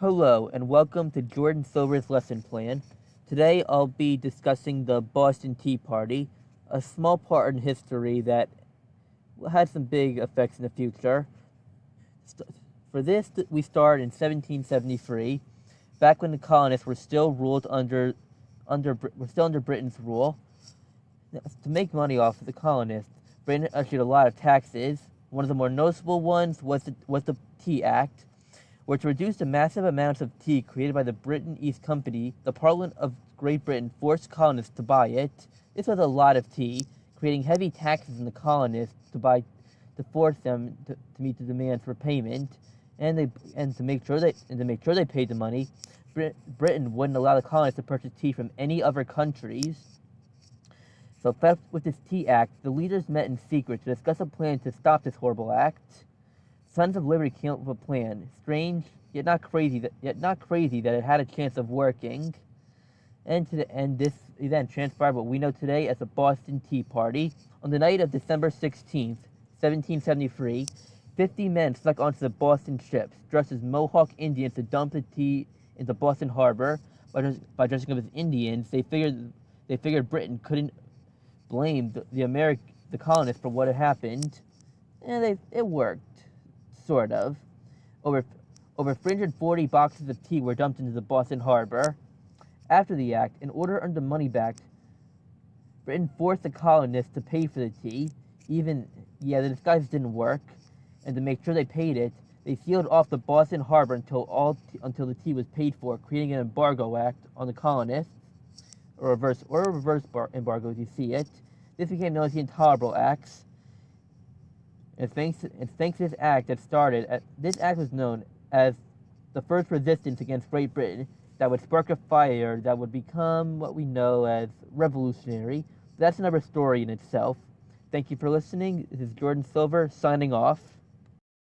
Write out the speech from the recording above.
Hello, and welcome to Jordan Silver's lesson plan. Today I'll be discussing the Boston Tea Party, a small part in history that had some big effects in the future. For this, we start in 1773, back when the colonists were still ruled under Britain's rule. To make money off of the colonists, Britain issued a lot of taxes. One of the more noticeable ones was the Tea Act, which reduced the massive amounts of tea created by the Britain East Company. The Parliament of Great Britain forced colonists to buy it. This was a lot of tea, creating heavy taxes on the colonists to force them to meet the demands for payment, and to make sure they paid the money. Britain wouldn't allow the colonists to purchase tea from any other countries. So, with this Tea Act, the leaders met in secret to discuss a plan to stop this horrible act. Sons of Liberty came up with a plan, strange yet not crazy that it had a chance of working. And this event transpired what we know today as the Boston Tea Party. On the night of December 16th, 1773, 50 men snuck onto the Boston ships, dressed as Mohawk Indians, to dump the tea into Boston Harbor. By dressing up as Indians, they figured Britain couldn't blame the colonists for what had happened, and it worked. Sort of. Over 340 boxes of tea were dumped into the Boston Harbor. After the act, in order to earn the money back, Britain forced the colonists to pay for the tea. The disguise didn't work, and to make sure they paid it, they sealed off the Boston Harbor until the tea was paid for, creating an embargo act on the colonists, or a reverse embargo as you see it. This became known as the Intolerable Acts. And thanks to this act this act was known as the first resistance against Great Britain that would spark a fire that would become what we know as revolutionary. That's another story in itself. Thank you for listening. This is Jordan Silver signing off.